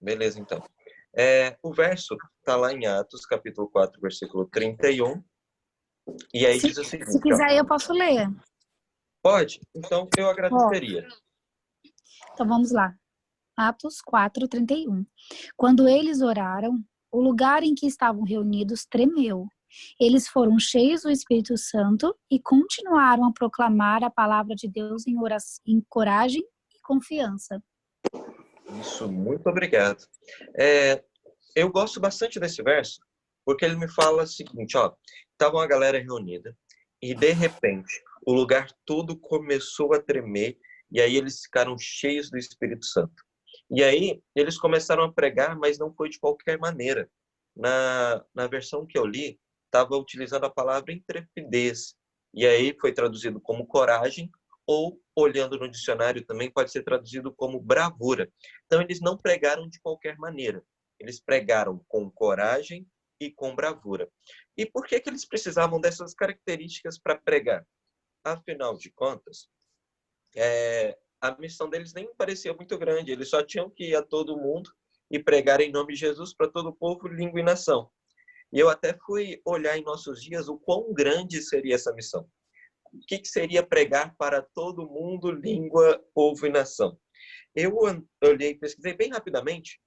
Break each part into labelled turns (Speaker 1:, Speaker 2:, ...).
Speaker 1: Beleza, então. O verso está lá em Atos, capítulo 4, versículo 31. E aí diz o seguinte,
Speaker 2: Se quiser, eu posso ler.
Speaker 1: Pode? Então, eu agradeceria.
Speaker 2: Então, vamos lá. Atos 4, 31. Quando eles oraram, o lugar em que estavam reunidos tremeu. Eles foram cheios do Espírito Santo e continuaram a proclamar a palavra de Deus em coragem e confiança.
Speaker 1: Isso, muito obrigado. Eu gosto bastante desse verso, porque ele me fala o seguinte, estava uma galera reunida e, de repente, o lugar todo começou a tremer e aí eles ficaram cheios do Espírito Santo. E aí eles começaram a pregar, mas não foi de qualquer maneira. Na versão que eu li, estava utilizando a palavra intrepidez. E aí foi traduzido como coragem, ou, olhando no dicionário também, pode ser traduzido como bravura. Então, eles não pregaram de qualquer maneira. Eles pregaram com coragem e com bravura. E por que eles precisavam dessas características para pregar? Afinal de contas, a missão deles nem parecia muito grande. Eles só tinham que ir a todo mundo e pregar em nome de Jesus para todo o povo, língua e nação. E eu até fui olhar em nossos dias o quão grande seria essa missão. O que seria pregar para todo mundo, língua, povo e nação? Eu olhei, pesquisei bem rapidamente,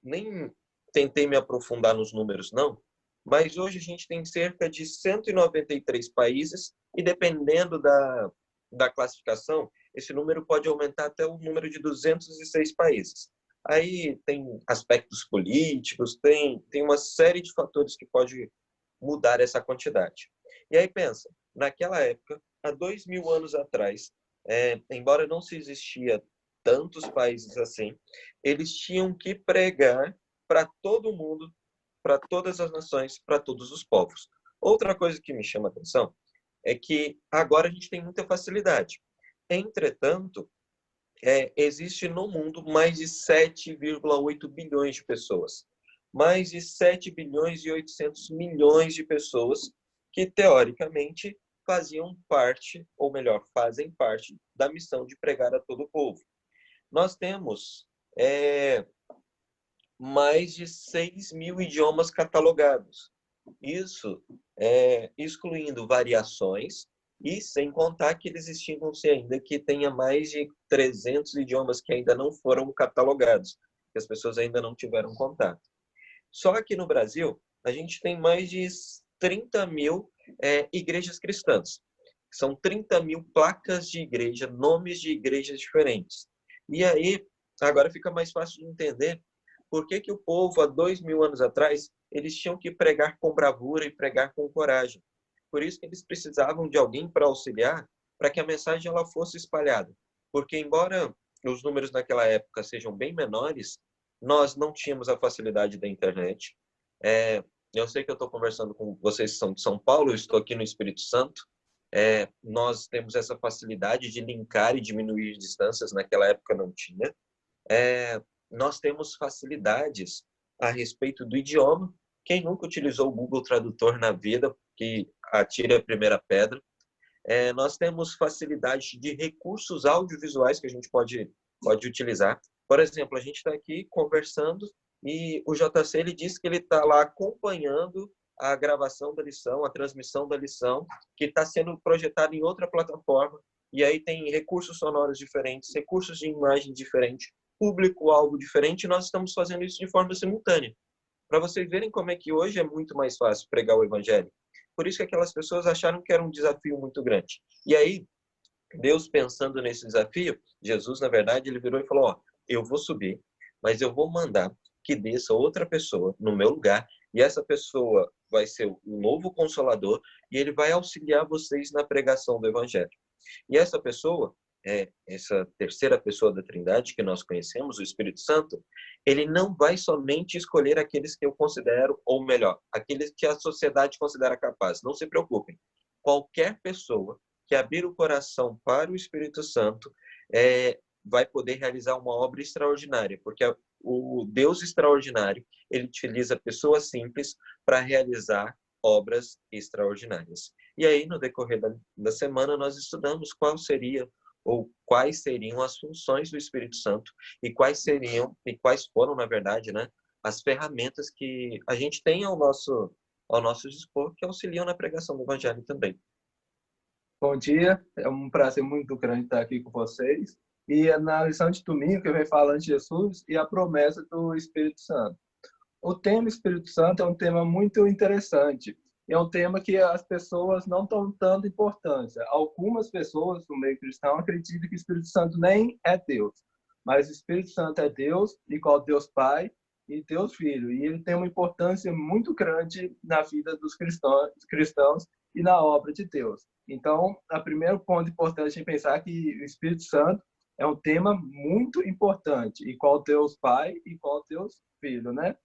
Speaker 1: nem tentei me aprofundar nos números, não, mas hoje a gente tem cerca de 193 países e, dependendo da classificação, esse número pode aumentar até o número de 206 países. Aí tem aspectos políticos, tem uma série de fatores que pode mudar essa quantidade. E aí pensa, naquela época, há 2000 anos atrás, embora não se existia tantos países assim, eles tinham que pregar para todo mundo, para todas as nações, para todos os povos. Outra coisa que me chama a atenção é que agora a gente tem muita facilidade. Entretanto, existe no mundo mais de 7,8 bilhões de pessoas. Mais de 7 bilhões e 800 milhões de pessoas que, teoricamente, faziam parte, ou melhor, fazem parte da missão de pregar a todo o povo. Nós temos mais de 6 mil idiomas catalogados. Isso excluindo variações e sem contar que eles estimam-se ainda que tenha mais de 300 idiomas que ainda não foram catalogados, que as pessoas ainda não tiveram contato. Só aqui no Brasil, a gente tem mais de 30 mil igrejas cristãs. São 30 mil placas de igreja, nomes de igrejas diferentes. E aí, agora fica mais fácil de entender por que o povo, há 2000 anos atrás, eles tinham que pregar com bravura e pregar com coragem. Por isso que eles precisavam de alguém para auxiliar, para que a mensagem ela fosse espalhada. Porque, embora os números naquela época sejam bem menores, nós não tínhamos a facilidade da internet. Eu sei que eu estou conversando com vocês que são de São Paulo, eu estou aqui no Espírito Santo. Nós temos essa facilidade de linkar e diminuir distâncias, naquela época não tinha. Nós temos facilidades a respeito do idioma. Quem nunca utilizou o Google Tradutor na vida, que atire a primeira pedra. Nós temos facilidade de recursos audiovisuais que a gente pode utilizar. Por exemplo, a gente está aqui conversando e o JC ele disse que ele está lá acompanhando a gravação da lição, a transmissão da lição, que está sendo projetada em outra plataforma. E aí tem recursos sonoros diferentes, recursos de imagem diferentes, público-alvo diferente, e nós estamos fazendo isso de forma simultânea. Para vocês verem como é que hoje é muito mais fácil pregar o evangelho. Por isso que aquelas pessoas acharam que era um desafio muito grande. E aí, Deus pensando nesse desafio, Jesus, na verdade, ele virou e falou, eu vou subir, mas eu vou mandar que desça outra pessoa no meu lugar, e essa pessoa vai ser o novo Consolador, e ele vai auxiliar vocês na pregação do evangelho. E essa pessoa, essa terceira pessoa da Trindade que nós conhecemos, o Espírito Santo, ele não vai somente escolher aqueles que eu considero, ou melhor, aqueles que a sociedade considera capazes. Não se preocupem. Qualquer pessoa que abrir o coração para o Espírito Santo vai poder realizar uma obra extraordinária, porque o Deus extraordinário, ele utiliza pessoas simples para realizar obras extraordinárias. E aí, no decorrer da semana, nós estudamos qual seria ou quais seriam as funções do Espírito Santo e quais foram, na verdade, né, as ferramentas que a gente tem ao nosso dispor que auxiliam na pregação do Evangelho também.
Speaker 3: Bom dia, é um prazer muito grande estar aqui com vocês. E é na lição de domingo que vem falando de Jesus e a promessa do Espírito Santo. O tema Espírito Santo é um tema muito interessante. É um tema que as pessoas não dão tanta importância. Algumas pessoas no meio cristão acreditam que o Espírito Santo nem é Deus. Mas o Espírito Santo é Deus, igual Deus Pai e Deus Filho. E ele tem uma importância muito grande na vida dos cristãos e na obra de Deus. Então, o primeiro ponto importante é pensar que o Espírito Santo é um tema muito importante, igual Deus Pai e igual Deus Filho, né?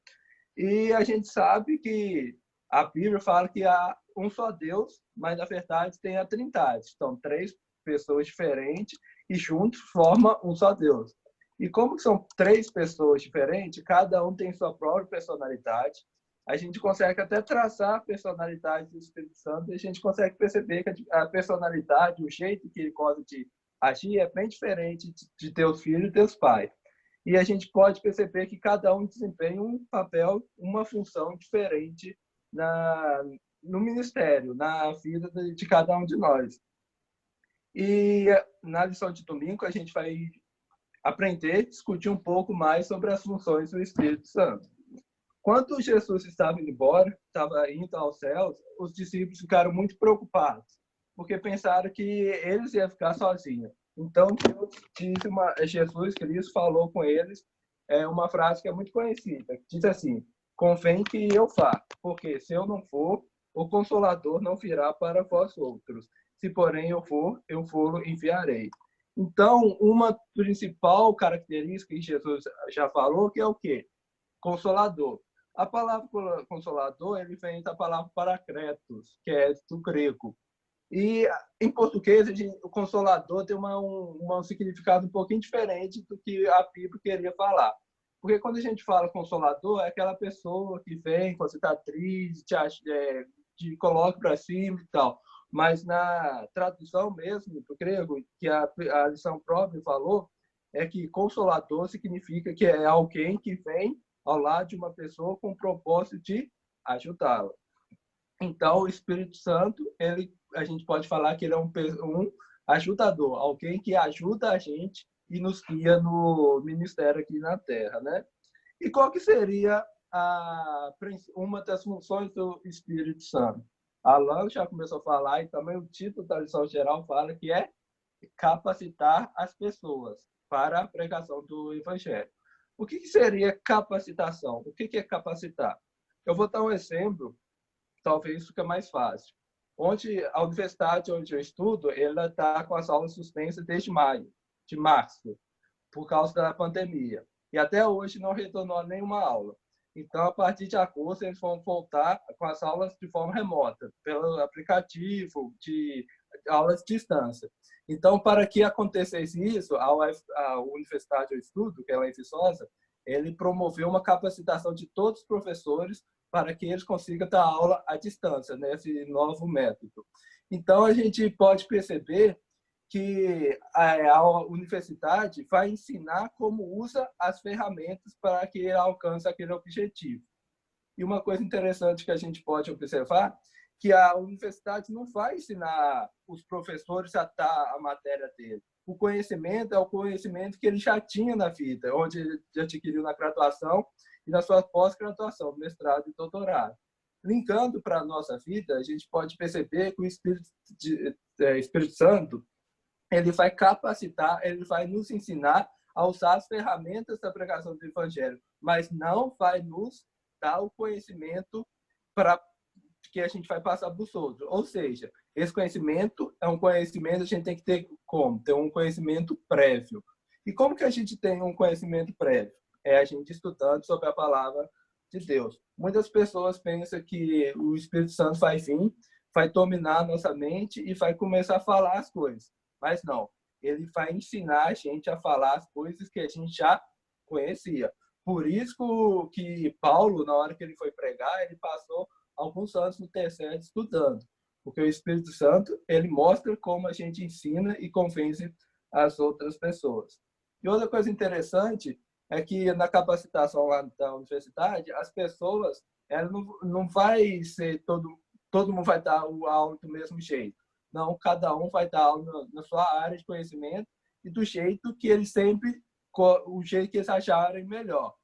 Speaker 3: E a gente sabe que a Bíblia fala que há um só Deus, mas na verdade tem a Trindade. São três pessoas diferentes e juntos formam um só Deus. E como são três pessoas diferentes, cada um tem sua própria personalidade. A gente consegue até traçar a personalidade do Espírito Santo e a gente consegue perceber que a personalidade, o jeito que ele gosta de agir é bem diferente de Deus Filho e Deus Pai. E a gente pode perceber que cada um desempenha um papel, uma função diferente no ministério, na vida de cada um de nós. E na lição de domingo a gente vai aprender, discutir um pouco mais sobre as funções do Espírito Santo. Quando Jesus estava indo embora, estava indo aos céus, os discípulos ficaram muito preocupados, porque pensaram que eles iam ficar sozinhos. Então, Jesus Cristo falou com eles uma frase que é muito conhecida, que diz assim: convém que eu vá, porque se eu não for, o Consolador não virá para vós outros. Se, porém, eu for, eu vou enviarei. Então, uma principal característica que Jesus já falou, que é o quê? Consolador. A palavra consolador, ele vem da palavra paracletos, que é do grego. E, em português, o consolador tem um significado um pouquinho diferente do que a Bíblia queria falar. Porque quando a gente fala consolador, é aquela pessoa que vem quando você está triste, te coloca para cima e tal. Mas na tradução mesmo do grego, que a lição própria falou, é que consolador significa que é alguém que vem ao lado de uma pessoa com o propósito de ajudá-la. Então, o Espírito Santo, a gente pode falar que ele é um ajudador, alguém que ajuda a gente e nos guia no ministério aqui na Terra, né? E qual que seria uma das funções do Espírito Santo? Alan já começou a falar, e também o título da lição geral fala que é capacitar as pessoas para a pregação do Evangelho. O que seria capacitação? O que é capacitar? Eu vou dar um exemplo, talvez fique mais fácil. A universidade onde eu estudo, ela está com as aulas suspensas desde março, por causa da pandemia. E até hoje não retornou nenhuma aula. Então, a partir de agosto, eles vão voltar com as aulas de forma remota, pelo aplicativo de aulas de distância. Então, para que acontecesse isso, a universidade onde eu estudo, que é a Viçosa, ele promoveu uma capacitação de todos os professores para que eles consigam dar aula à distância, nesse novo método. Então, a gente pode perceber que a universidade vai ensinar como usa as ferramentas para que ele alcance aquele objetivo. E uma coisa interessante que a gente pode observar, que a universidade não vai ensinar os professores a dar a matéria dele. O conhecimento é o conhecimento que ele já tinha na vida, onde ele adquiriu na graduação e na sua pós-graduação, mestrado e doutorado. Linkando para a nossa vida, a gente pode perceber que o Espírito Santo ele vai capacitar, ele vai nos ensinar a usar as ferramentas da pregação do Evangelho, mas não vai nos dar o conhecimento para que a gente vai passar para os outros. Ou seja, esse conhecimento é um conhecimento, a gente tem que ter como? Ter um conhecimento prévio. E como que a gente tem um conhecimento prévio? É a gente estudando sobre a palavra de Deus. Muitas pessoas pensam que o Espírito Santo vai vir, vai dominar a nossa mente e vai começar a falar as coisas. Mas não, ele vai ensinar a gente a falar as coisas que a gente já conhecia. Por isso que Paulo, na hora que ele foi pregar, ele passou alguns anos no terceiro estudando. Porque o Espírito Santo, ele mostra como a gente ensina e convence as outras pessoas. E outra coisa interessante é que na capacitação lá da universidade, as pessoas, ela não vai ser todo mundo vai dar o aula do mesmo jeito. Não, cada um vai dar aula na sua área de conhecimento e do jeito que eles sempre, o jeito que eles acharem melhor.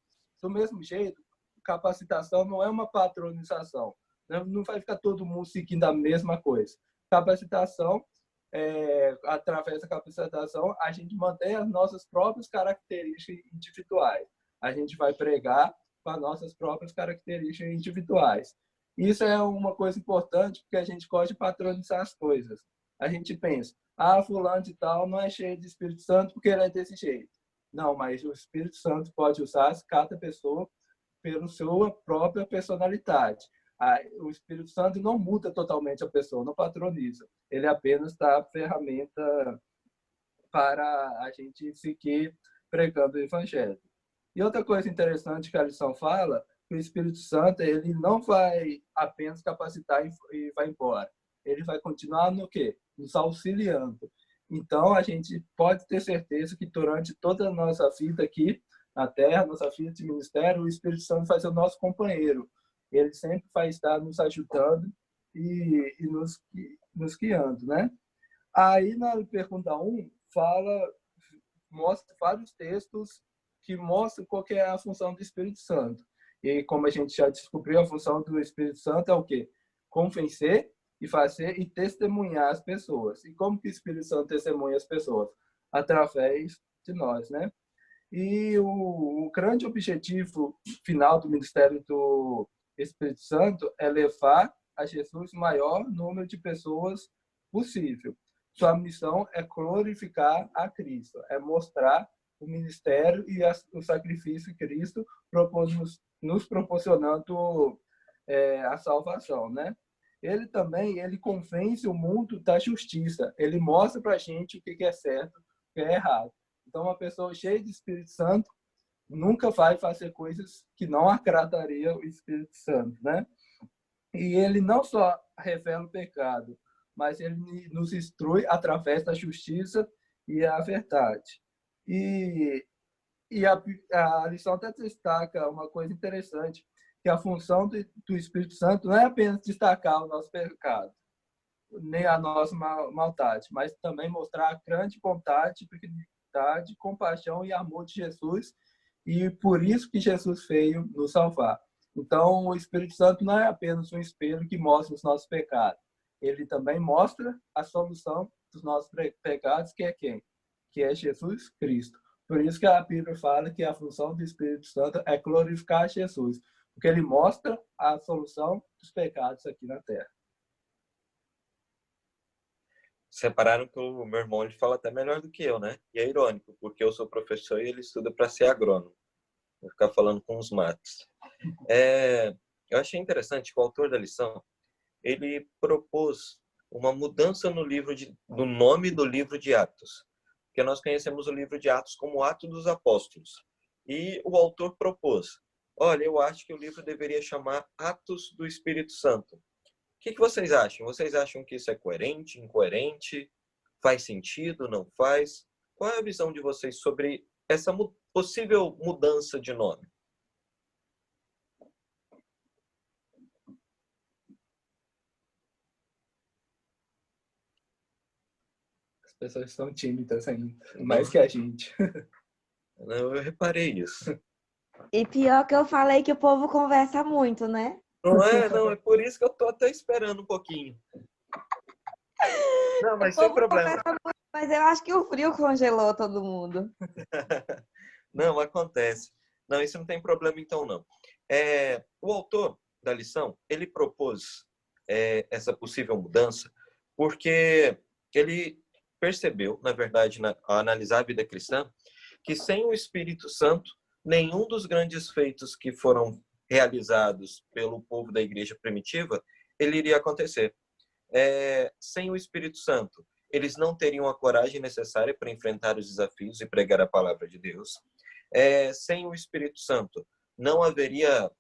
Speaker 3: Do mesmo jeito, capacitação não é uma patronização. Não vai ficar todo mundo seguindo a mesma coisa. Capacitação, através da capacitação, a gente mantém as nossas próprias características individuais. A gente vai pregar com as nossas próprias características individuais. Isso é uma coisa importante, porque a gente gosta de patronizar as coisas. A gente pensa, fulano de tal não é cheio de Espírito Santo porque ele é desse jeito. Não, mas o Espírito Santo pode usar cada pessoa pela sua própria personalidade. O Espírito Santo não muda totalmente a pessoa, não patroniza. Ele apenas dá a ferramenta para a gente seguir pregando o Evangelho. E outra coisa interessante que a lição fala, que o Espírito Santo ele não vai apenas capacitar e vai embora. Ele vai continuar no quê? Nos auxiliando. Então, a gente pode ter certeza que durante toda a nossa vida aqui na Terra, nossa vida de ministério, o Espírito Santo vai ser o nosso companheiro. Ele sempre vai estar nos ajudando e nos guiando, né? Aí, na pergunta 1, mostra vários textos que mostram qual que é a função do Espírito Santo. E como a gente já descobriu, a função do Espírito Santo é o quê? Convencer e fazer e testemunhar as pessoas. E como que o Espírito Santo testemunha as pessoas? Através de nós, né? E o grande objetivo final do ministério do Espírito Santo é levar a Jesus o maior número de pessoas possível. Sua missão é glorificar a Cristo, é mostrar o ministério e o sacrifício de Cristo nos proporcionando a salvação, né? Ele também convence o mundo da justiça. Ele mostra para a gente o que é certo, o que é errado. Então, uma pessoa cheia de Espírito Santo nunca vai fazer coisas que não agradariam o Espírito Santo, né? E ele não só revela o pecado, mas ele nos instrui através da justiça e a verdade. E a lição até destaca uma coisa interessante, que a função do Espírito Santo não é apenas destacar o nosso pecado, nem a nossa maldade, mas também mostrar a grande vontade, benignidade, compaixão e amor de Jesus, e por isso que Jesus veio nos salvar. Então, o Espírito Santo não é apenas um espelho que mostra os nossos pecados, ele também mostra a solução dos nossos pecados, que é quem? Que é Jesus Cristo. Por isso que a Bíblia fala que a função do Espírito Santo é glorificar Jesus, porque ele mostra a solução dos pecados aqui na Terra.
Speaker 1: Separaram que o meu irmão ele fala até melhor do que eu, né? E é irônico, porque eu sou professor e ele estuda para ser agrônomo. Vou ficar falando com os matos. Eu achei interessante que o autor da lição ele propôs uma mudança no nome do livro de Atos. Porque nós conhecemos o livro de Atos como Atos dos Apóstolos. E o autor propôs, olha, eu acho que o livro deveria chamar Atos do Espírito Santo. O que vocês acham? Vocês acham que isso é coerente, incoerente? Faz sentido, não faz? Qual é a visão de vocês sobre essa possível mudança de nome?
Speaker 3: As pessoas são tímidas ainda, mais que a gente.
Speaker 1: Eu reparei isso.
Speaker 4: E pior que eu falei que o povo conversa muito, né?
Speaker 1: Não, é por isso que eu tô até esperando um pouquinho. Não, mas sem problema.
Speaker 4: Muito, mas eu acho que o frio congelou todo mundo.
Speaker 1: Não, acontece. Não, isso não tem problema então, não. O autor da lição, ele propôs essa possível mudança porque ele percebeu, na verdade, ao analisar a vida cristã, que sem o Espírito Santo, nenhum dos grandes feitos que foram realizados pelo povo da igreja primitiva, ele iria acontecer. Sem o Espírito Santo, eles não teriam a coragem necessária para enfrentar os desafios e pregar a palavra de Deus. Sem o Espírito Santo, não haveria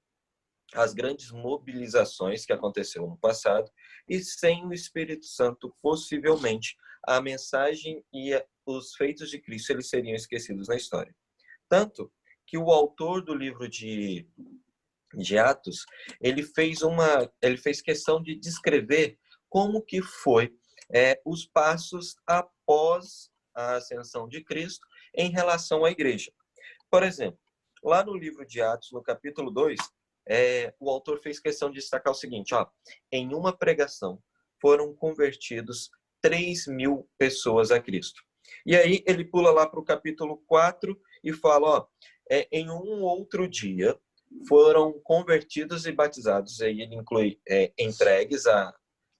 Speaker 1: as grandes mobilizações que aconteceram no passado, e sem o Espírito Santo, possivelmente, a mensagem os feitos de Cristo eles seriam esquecidos na história. Tanto que o autor do livro de Atos, ele fez questão de descrever como que foi os passos após a ascensão de Cristo em relação à igreja. Por exemplo, lá no livro de Atos, no capítulo 2, o autor fez questão de destacar o seguinte, em uma pregação foram convertidos 3.000 pessoas a Cristo. E aí ele pula lá para o capítulo 4 e fala, em um outro dia foram convertidos e batizados, aí ele inclui entregues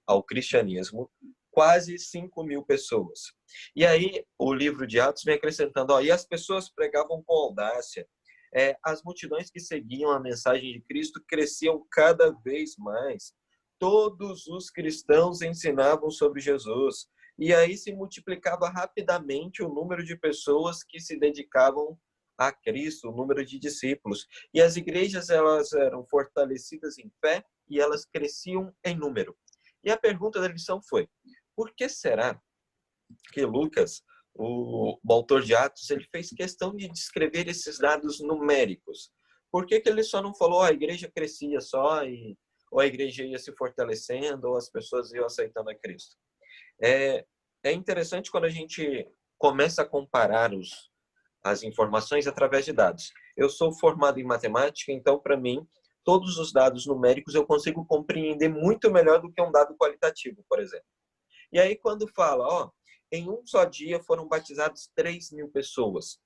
Speaker 1: ao cristianismo, quase 5.000 pessoas. E aí o livro de Atos vem acrescentando, e as pessoas pregavam com audácia, as multidões que seguiam a mensagem de Cristo cresciam cada vez mais. Todos os cristãos ensinavam sobre Jesus. E aí se multiplicava rapidamente o número de pessoas que se dedicavam a Cristo, o número de discípulos. E as igrejas elas eram fortalecidas em fé e elas cresciam em número. E a pergunta da lição foi, por que será que Lucas, o autor de Atos, ele fez questão de descrever esses dados numéricos? Por que ele só não falou a igreja crescia só, ou a igreja ia se fortalecendo, ou as pessoas iam aceitando a Cristo? É interessante quando a gente começa a comparar as informações através de dados. Eu sou formado em matemática, então, para mim, todos os dados numéricos eu consigo compreender muito melhor do que um dado qualitativo, por exemplo. E aí, quando fala, em um só dia foram batizados 3.000 pessoas.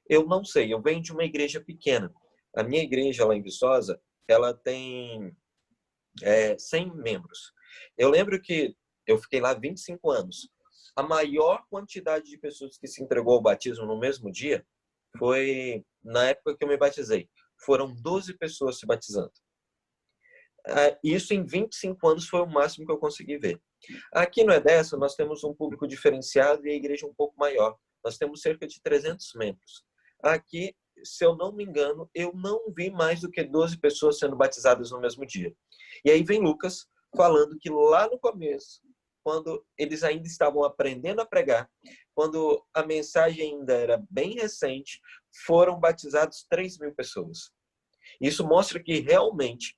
Speaker 1: Eu não sei, eu venho de uma igreja pequena. A minha igreja lá em Viçosa, ela tem 100 membros. Eu lembro que eu fiquei lá 25 anos. A maior quantidade de pessoas que se entregou ao batismo no mesmo dia foi na época que eu me batizei. Foram 12 pessoas se batizando. Isso em 25 anos foi o máximo que eu consegui ver. Aqui no EDESA, nós temos um público diferenciado e a igreja um pouco maior. Nós temos cerca de 300 membros. Aqui, se eu não me engano, eu não vi mais do que 12 pessoas sendo batizadas no mesmo dia. E aí vem Lucas falando que lá no começo, quando eles ainda estavam aprendendo a pregar, quando a mensagem ainda era bem recente, foram batizados 3.000 pessoas. Isso mostra que realmente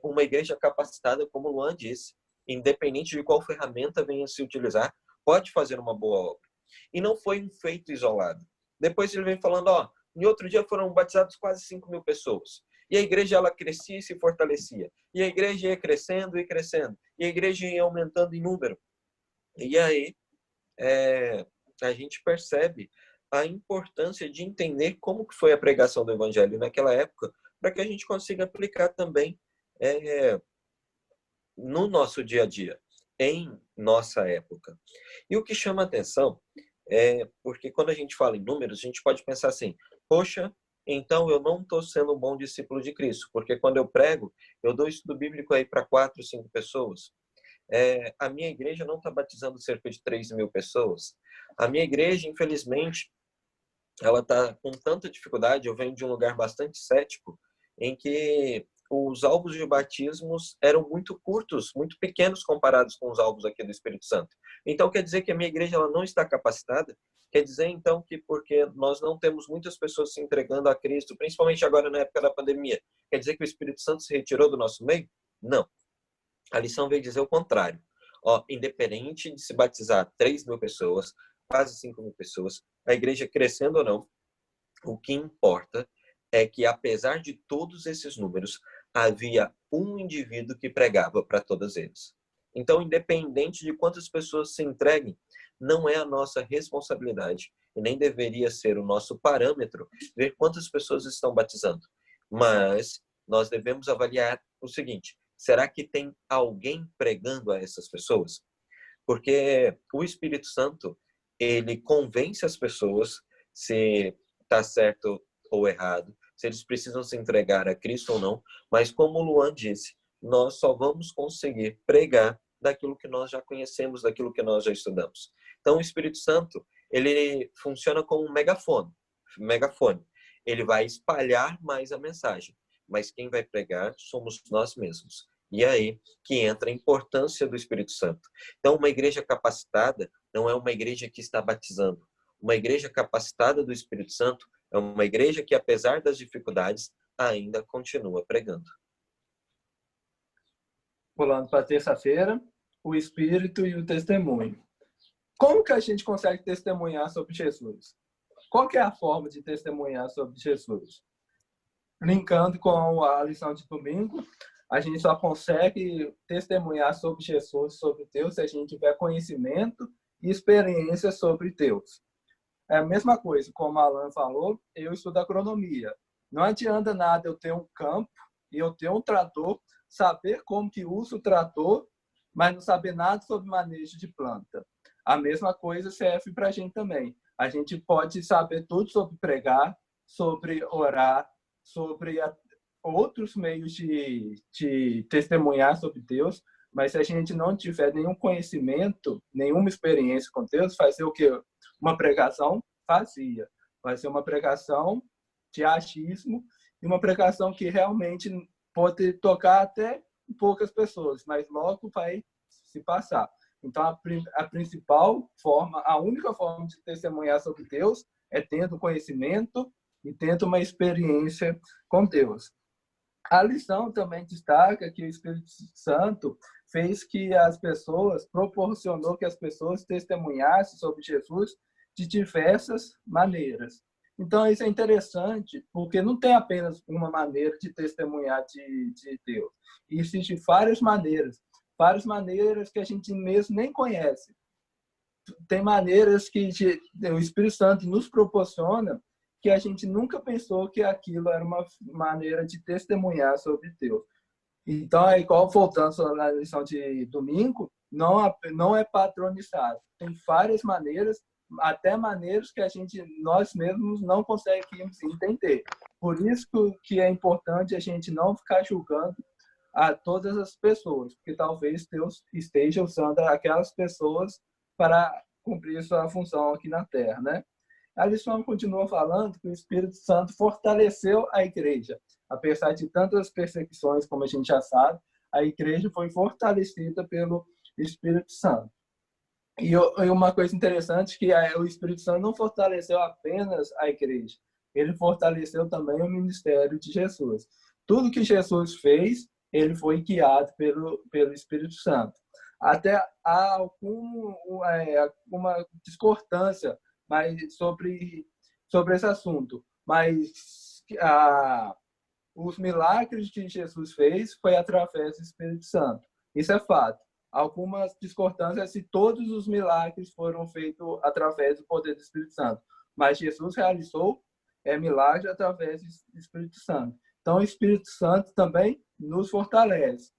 Speaker 1: uma igreja capacitada, como o Luan disse, independente de qual ferramenta venha se utilizar, pode fazer uma boa obra. E não foi um feito isolado. Depois ele vem falando, em outro dia foram batizados quase 5.000 pessoas. E a igreja ela crescia e se fortalecia. E a igreja ia crescendo e crescendo. E a igreja ia aumentando em número. E aí a gente percebe a importância de entender como que foi a pregação do evangelho naquela época, para que a gente consiga aplicar também no nosso dia a dia, em nossa época. E o que chama atenção porque quando a gente fala em números, a gente pode pensar assim, poxa, então eu não estou sendo um bom discípulo de Cristo, porque quando eu prego, eu dou estudo bíblico aí para 4, 5 pessoas. A minha igreja não está batizando cerca de 3.000 pessoas. A minha igreja, infelizmente, ela está com tanta dificuldade, eu venho de um lugar bastante cético, em que os alvos de batismos eram muito curtos, muito pequenos comparados com os alvos aqui do Espírito Santo. Então, quer dizer que a minha igreja ela não está capacitada? Quer dizer, então, que porque nós não temos muitas pessoas se entregando a Cristo, principalmente agora na época da pandemia, quer dizer que o Espírito Santo se retirou do nosso meio? Não. A lição veio dizer o contrário. Independente de se batizar 3.000 pessoas, quase 5.000 pessoas, a igreja crescendo ou não, o que importa é que, apesar de todos esses números, havia um indivíduo que pregava para todos eles. Então, independente de quantas pessoas se entreguem, não é a nossa responsabilidade e nem deveria ser o nosso parâmetro ver quantas pessoas estão batizando. Mas nós devemos avaliar o seguinte, será que tem alguém pregando a essas pessoas? Porque o Espírito Santo, ele convence as pessoas se está certo ou errado, se eles precisam se entregar a Cristo ou não, mas como o Luan disse, nós só vamos conseguir pregar daquilo que nós já conhecemos, daquilo que nós já estudamos. Então, o Espírito Santo, ele funciona como um megafone. Ele vai espalhar mais a mensagem, mas quem vai pregar somos nós mesmos. E aí que entra a importância do Espírito Santo. Então, uma igreja capacitada não é uma igreja que está batizando. Uma igreja capacitada do Espírito Santo é uma igreja que, apesar das dificuldades, ainda continua pregando.
Speaker 3: Pulando para terça-feira, o Espírito e o testemunho. Como que a gente consegue testemunhar sobre Jesus? Qual que é a forma de testemunhar sobre Jesus? Linkando com a lição de domingo, a gente só consegue testemunhar sobre Jesus, sobre Deus, se a gente tiver conhecimento e experiência sobre Deus. É a mesma coisa, como a Alan falou, eu estudo agronomia. Não adianta nada eu ter um campo e eu ter um trator, saber como que usa o trator, mas não saber nada sobre manejo de planta. A mesma coisa serve para a gente também. A gente pode saber tudo sobre pregar, sobre orar, sobre outros meios de testemunhar sobre Deus, mas se a gente não tiver nenhum conhecimento, nenhuma experiência com Deus, vai ser o quê? Uma pregação vazia. Vai ser uma pregação de achismo e uma pregação que realmente pode tocar até poucas pessoas, mas logo vai se passar. Então, a principal forma, a única forma de testemunhar sobre Deus é tendo conhecimento e tendo uma experiência com Deus. A lição também destaca que o Espírito Santo fez que as pessoas, proporcionou que as pessoas testemunhassem sobre Jesus de diversas maneiras. Então, isso é interessante, porque não tem apenas uma maneira de testemunhar de Deus. Existem várias maneiras que a gente mesmo nem conhece. Tem maneiras que o Espírito Santo nos proporciona que a gente nunca pensou que aquilo era uma maneira de testemunhar sobre Deus. Então, é igual, voltando na lição de domingo, não é padronizado. Tem várias maneiras, até maneiras que nós mesmos não conseguimos entender. Por isso que é importante a gente não ficar julgando a todas as pessoas, porque talvez Deus esteja usando aquelas pessoas para cumprir sua função aqui na Terra, né? A lição continua falando que o Espírito Santo fortaleceu a igreja. Apesar de tantas perseguições, como a gente já sabe, a igreja foi fortalecida pelo Espírito Santo. E uma coisa interessante que o Espírito Santo não fortaleceu apenas a igreja, ele fortaleceu também o ministério de Jesus. Tudo que Jesus fez, ele foi guiado pelo Espírito Santo. Até há alguma discordância sobre esse assunto, mas os milagres que Jesus fez foi através do Espírito Santo. Isso é fato. Algumas discordâncias se todos os milagres foram feitos através do poder do Espírito Santo, mas Jesus realizou milagres através do Espírito Santo. Então, o Espírito Santo também nos fortalece.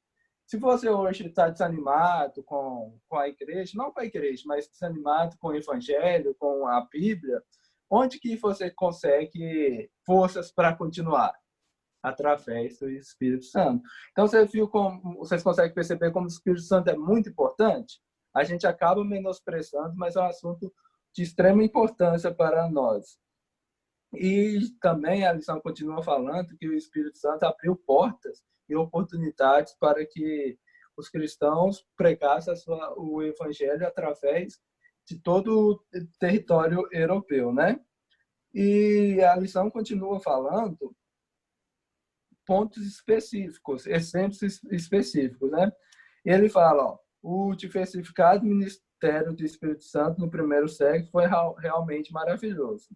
Speaker 3: Se você hoje está desanimado com a igreja, não com a igreja, mas desanimado com o Evangelho, com a Bíblia, onde que você consegue forças para continuar? Através do Espírito Santo. Então, vocês conseguem perceber como o Espírito Santo é muito importante? A gente acaba menosprezando, mas é um assunto de extrema importância para nós. E também a lição continua falando que o Espírito Santo abriu portas e oportunidades para que os cristãos pregassem o Evangelho através de todo o território europeu, né? E a lição continua falando pontos específicos, exemplos específicos, né? Ele fala, o diversificado ministério do Espírito Santo no primeiro século foi realmente maravilhoso.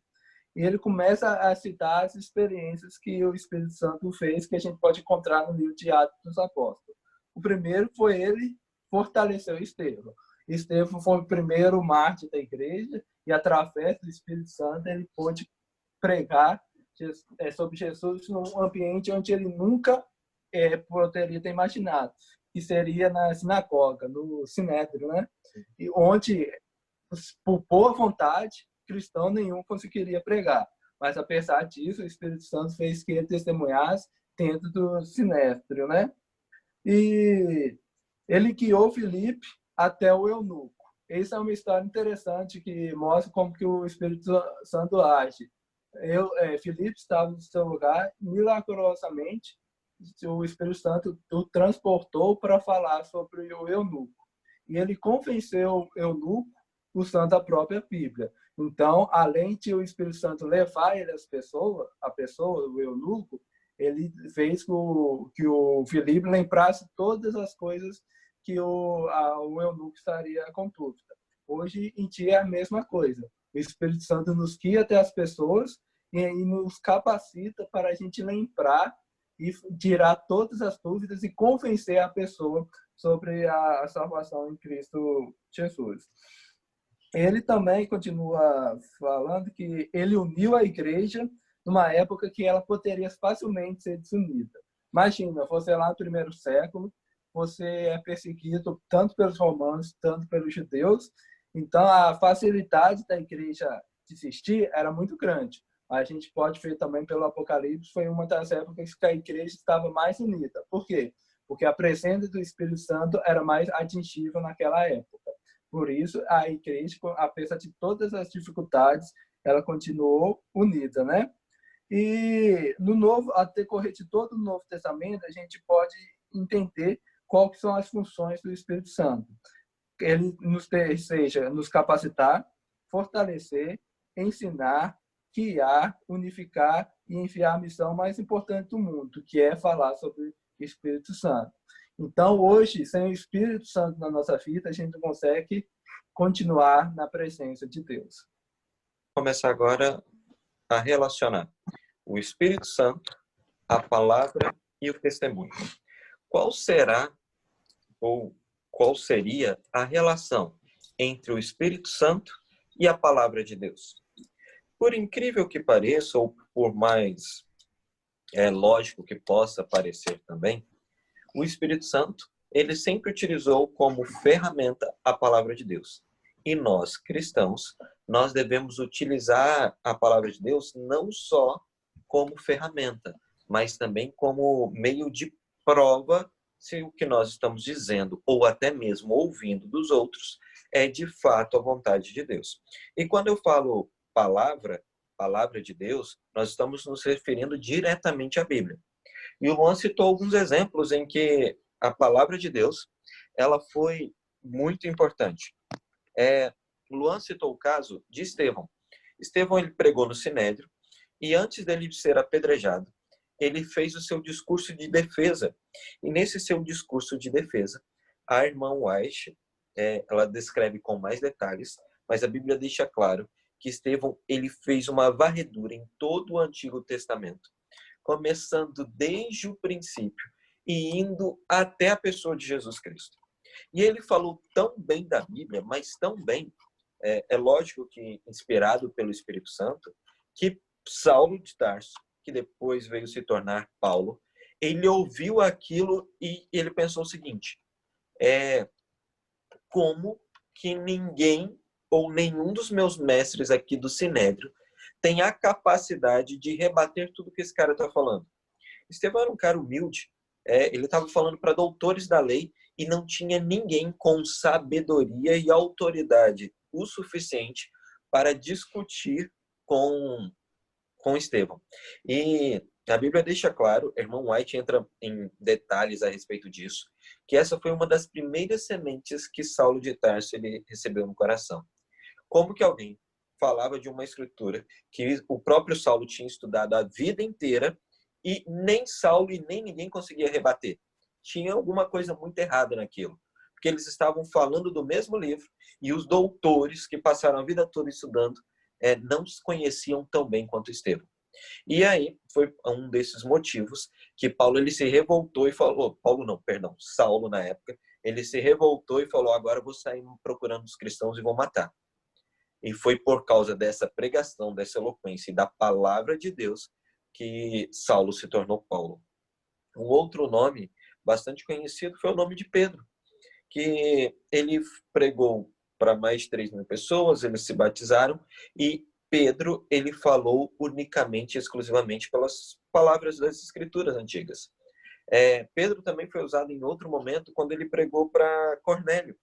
Speaker 3: E ele começa a citar as experiências que o Espírito Santo fez, que a gente pode encontrar no livro de Atos dos Apóstolos. O primeiro foi ele fortalecer Estevão. Estevão foi o primeiro mártir da igreja e, através do Espírito Santo, ele pôde pregar sobre Jesus num ambiente onde ele nunca poderia ter imaginado, que seria na sinagoga, no sinédrio, né? E onde, por boa vontade, cristão nenhum conseguiria pregar. Mas, apesar disso, o Espírito Santo fez que ele testemunhasse dentro do sinédrio, né? E ele guiou Filipe até o eunuco. Essa é uma história interessante que mostra como que o Espírito Santo age. Filipe estava no seu lugar, milagrosamente, o Espírito Santo o transportou para falar sobre o eunuco. E ele convenceu o eunuco usando a própria Bíblia. Então, além de o Espírito Santo levar ele a pessoa, o eunuco, ele fez que o Filipe lembrasse todas as coisas que o eunuco estaria com dúvida. Hoje em dia é a mesma coisa. O Espírito Santo nos guia até as pessoas e nos capacita para a gente lembrar e tirar todas as dúvidas e convencer a pessoa sobre a salvação em Cristo Jesus. Ele também continua falando que ele uniu a igreja numa época que ela poderia facilmente ser desunida. Imagina, você lá no primeiro século, você é perseguido tanto pelos romanos, tanto pelos judeus, então a facilidade da igreja de existir era muito grande. A gente pode ver também pelo Apocalipse, foi uma das épocas que a igreja estava mais unida. Por quê? Porque a presença do Espírito Santo era mais atingível naquela época. Por isso, a igreja, apesar de todas as dificuldades, ela continuou unida, né? E no novo, a decorrer de todo o Novo Testamento, a gente pode entender quais são as funções do Espírito Santo. Ele nos capacitar, fortalecer, ensinar, guiar, unificar e enviar a missão mais importante do mundo, que é falar sobre o Espírito Santo. Então, hoje, sem o Espírito Santo na nossa vida, a gente não consegue continuar na presença de Deus.
Speaker 1: Vou começar agora a relacionar o Espírito Santo, a palavra e o testemunho. Qual será ou qual seria a relação entre o Espírito Santo e a palavra de Deus? Por incrível que pareça, ou por mais lógico que possa parecer também, o Espírito Santo, ele sempre utilizou como ferramenta a palavra de Deus. E nós, cristãos, nós devemos utilizar a palavra de Deus não só como ferramenta, mas também como meio de prova se o que nós estamos dizendo, ou até mesmo ouvindo dos outros, é de fato a vontade de Deus. E quando eu falo palavra de Deus, nós estamos nos referindo diretamente à Bíblia. E o Luan citou alguns exemplos em que a palavra de Deus ela foi muito importante. O Luan citou o caso de Estevão. Estevão ele pregou no Sinédrio e antes dele ser apedrejado, ele fez o seu discurso de defesa. E nesse seu discurso de defesa, a irmã White, ela descreve com mais detalhes, mas a Bíblia deixa claro que Estevão ele fez uma varredura em todo o Antigo Testamento, começando desde o princípio e indo até a pessoa de Jesus Cristo. E ele falou tão bem da Bíblia, mas tão bem, é lógico que inspirado pelo Espírito Santo, que Saulo de Tarso, que depois veio se tornar Paulo, ele ouviu aquilo e ele pensou o seguinte, como que ninguém ou nenhum dos meus mestres aqui do Sinédrio tem a capacidade de rebater tudo que esse cara está falando. Estevão era um cara humilde, ele estava falando para doutores da lei e não tinha ninguém com sabedoria e autoridade o suficiente para discutir com Estevão. E a Bíblia deixa claro, o irmão White entra em detalhes a respeito disso, que essa foi uma das primeiras sementes que Saulo de Tarso ele recebeu no coração. Como que alguém falava de uma escritura que o próprio Saulo tinha estudado a vida inteira e nem Saulo e nem ninguém conseguia rebater? Tinha alguma coisa muito errada naquilo, porque eles estavam falando do mesmo livro e os doutores que passaram a vida toda estudando não se conheciam tão bem quanto Estevão. E aí foi um desses motivos que Paulo ele se revoltou e falou, Saulo na época, ele se revoltou e falou, agora eu vou sair procurando os cristãos e vou matar. E foi por causa dessa pregação, dessa eloquência e da palavra de Deus que Saulo se tornou Paulo. Um outro nome bastante conhecido foi o nome de Pedro, que ele pregou para mais de 3.000 pessoas, eles se batizaram e Pedro ele falou unicamente, exclusivamente pelas palavras das escrituras antigas. Pedro também foi usado em outro momento quando ele pregou para Cornélio.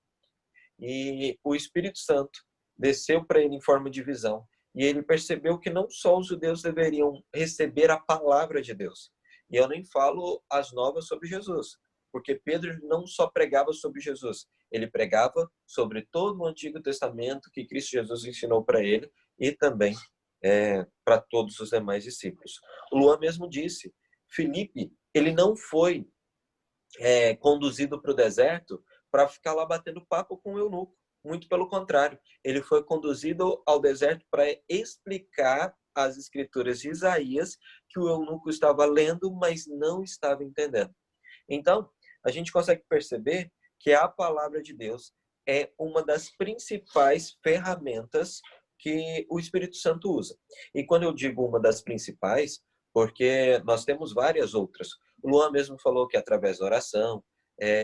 Speaker 1: E o Espírito Santo desceu para ele em forma de visão. E ele percebeu que não só os judeus deveriam receber a palavra de Deus. E eu nem falo as novas sobre Jesus, porque Pedro não só pregava sobre Jesus, ele pregava sobre todo o Antigo Testamento que Cristo Jesus ensinou para ele, e também para todos os demais discípulos. O Luan mesmo disse, Filipe, ele não foi conduzido para o deserto para ficar lá batendo papo com o eunuco. Muito pelo contrário, ele foi conduzido ao deserto para explicar as escrituras de Isaías que o eunuco estava lendo, mas não estava entendendo. Então, a gente consegue perceber que a palavra de Deus é uma das principais ferramentas que o Espírito Santo usa. E quando eu digo uma das principais, porque nós temos várias outras. O Luan mesmo falou que através da oração,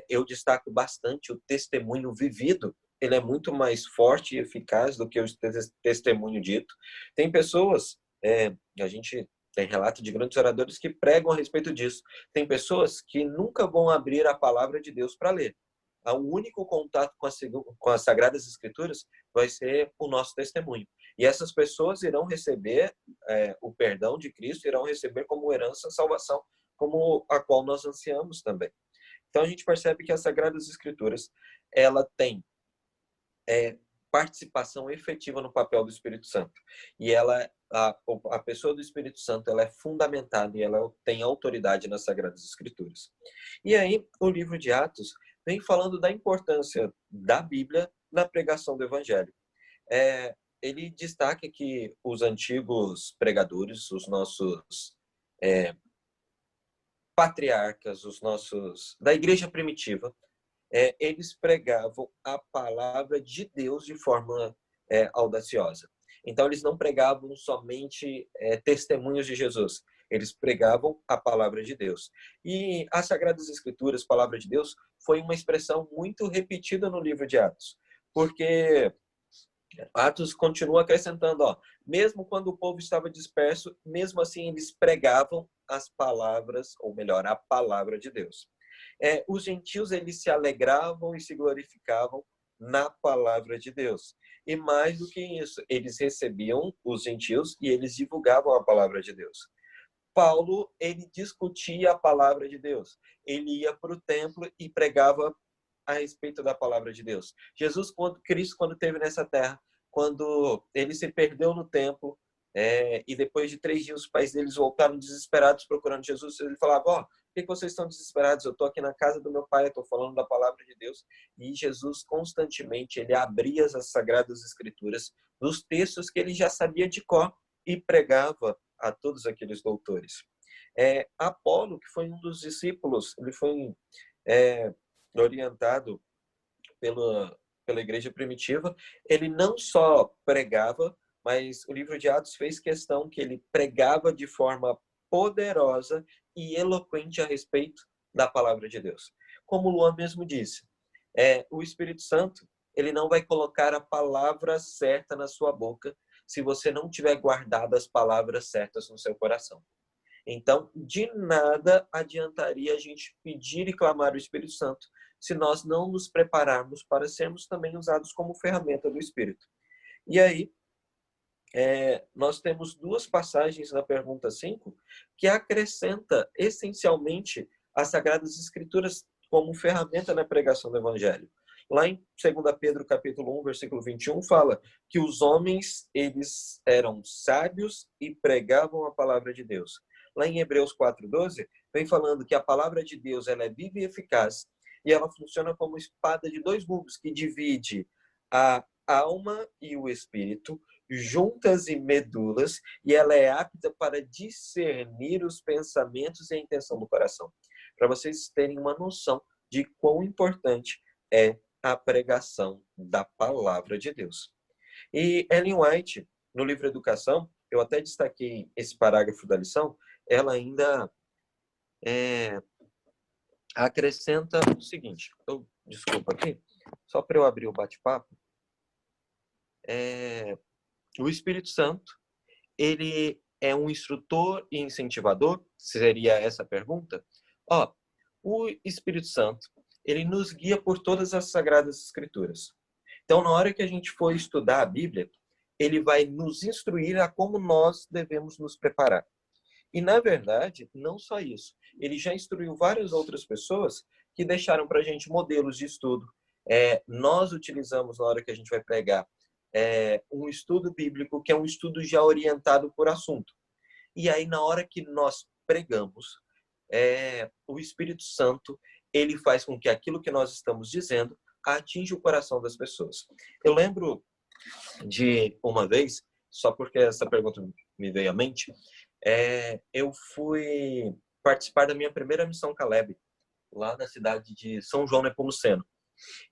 Speaker 1: eu destaco bastante o testemunho vivido. Ele é muito mais forte e eficaz do que o testemunho dito. Tem pessoas, a gente tem relato de grandes oradores que pregam a respeito disso. Tem pessoas que nunca vão abrir a palavra de Deus para ler. O único contato com as Sagradas Escrituras vai ser o nosso testemunho. E essas pessoas irão receber o perdão de Cristo, irão receber como herança a salvação, como a qual nós ansiamos também. Então a gente percebe que as Sagradas Escrituras, ela tem participação efetiva no papel do Espírito Santo. E a pessoa do Espírito Santo, ela é fundamentada e ela tem autoridade nas Sagradas Escrituras. E aí, o livro de Atos vem falando da importância da Bíblia na pregação do Evangelho. Ele destaca que os antigos pregadores, os nossos patriarcas, os nossos da igreja primitiva, eles pregavam a palavra de Deus de forma audaciosa. Então, eles não pregavam somente testemunhos de Jesus. Eles pregavam a palavra de Deus. E as Sagradas Escrituras, palavra de Deus, foi uma expressão muito repetida no livro de Atos. Porque Atos continua acrescentando, mesmo quando o povo estava disperso, mesmo assim eles pregavam as palavras, ou melhor, a palavra de Deus. Os gentios, eles se alegravam e se glorificavam na palavra de Deus. E mais do que isso, eles recebiam os gentios e eles divulgavam a palavra de Deus. Paulo, ele discutia a palavra de Deus. Ele ia para o templo e pregava a respeito da palavra de Deus. Cristo, quando esteve nessa terra, quando ele se perdeu no templo, e depois de 3 dias os pais deles voltaram desesperados procurando Jesus, ele falava, por que vocês estão desesperados? Eu estou aqui na casa do meu pai, eu estou falando da palavra de Deus. E Jesus, constantemente, ele abria as Sagradas Escrituras nos textos que ele já sabia de cor e pregava a todos aqueles doutores. Apolo, que foi um dos discípulos, ele foi orientado pela igreja primitiva, ele não só pregava, mas o livro de Atos fez questão que ele pregava de forma poderosa e eloquente a respeito da palavra de Deus. Como o Luan mesmo disse, o Espírito Santo, ele não vai colocar a palavra certa na sua boca se você não tiver guardado as palavras certas no seu coração. Então, de nada adiantaria a gente pedir e clamar o Espírito Santo se nós não nos prepararmos para sermos também usados como ferramenta do Espírito. E aí, nós temos 2 passagens na pergunta 5 que acrescenta essencialmente as Sagradas Escrituras como ferramenta na pregação do Evangelho. Lá em 2 Pedro, capítulo 1, versículo 21, fala que os homens, eles eram sábios e pregavam a palavra de Deus. Lá em Hebreus 4:12, vem falando que a palavra de Deus, ela é viva e eficaz e ela funciona como espada de 2 gumes que divide a alma e o espírito, juntas e medulas, e ela é apta para discernir os pensamentos e a intenção do coração. Para vocês terem uma noção de quão importante é a pregação da palavra de Deus. E Ellen White, no livro Educação, eu até destaquei esse parágrafo da lição, ela ainda acrescenta o seguinte, desculpa aqui, só para eu abrir o bate-papo, o Espírito Santo, ele é um instrutor e incentivador? Seria essa a pergunta? O Espírito Santo, ele nos guia por todas as Sagradas Escrituras. Então, na hora que a gente for estudar a Bíblia, ele vai nos instruir a como nós devemos nos preparar. E, na verdade, não só isso. Ele já instruiu várias outras pessoas que deixaram para a gente modelos de estudo. Nós utilizamos, na hora que a gente vai pregar, um estudo bíblico que é um estudo já orientado por assunto. E aí, na hora que nós pregamos, o Espírito Santo, ele faz com que aquilo que nós estamos dizendo atinja o coração das pessoas. Eu lembro de uma vez, só porque essa pergunta me veio à mente, eu fui participar da minha primeira missão Caleb, lá na cidade de São João Nepomuceno.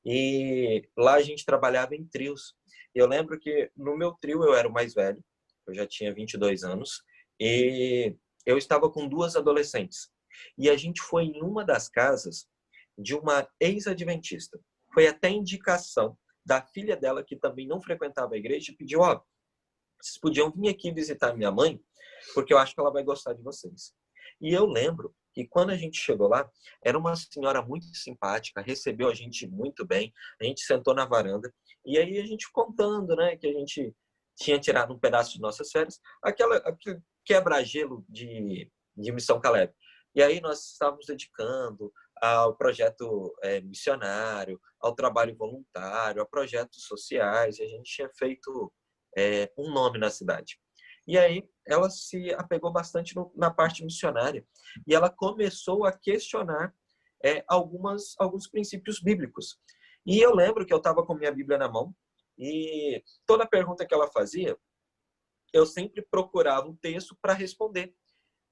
Speaker 1: E lá a gente trabalhava em trios. Eu lembro que no meu trio eu era o mais velho, eu já tinha 22 anos, e eu estava com duas adolescentes. E a gente foi em uma das casas de uma ex-adventista. Foi até indicação da filha dela, que também não frequentava a igreja, e pediu, vocês podiam vir aqui visitar minha mãe, porque eu acho que ela vai gostar de vocês. E eu lembro que quando a gente chegou lá, era uma senhora muito simpática, recebeu a gente muito bem, a gente sentou na varanda, e aí a gente contando, né, que a gente tinha tirado um pedaço de nossas férias, aquele quebra-gelo de Missão Caleb. E aí nós estávamos dedicando ao projeto missionário, ao trabalho voluntário, a projetos sociais, e a gente tinha feito um nome na cidade. E aí ela se apegou bastante na parte missionária e ela começou a questionar alguns princípios bíblicos. E eu lembro que eu estava com minha Bíblia na mão e toda pergunta que ela fazia, eu sempre procurava um texto para responder.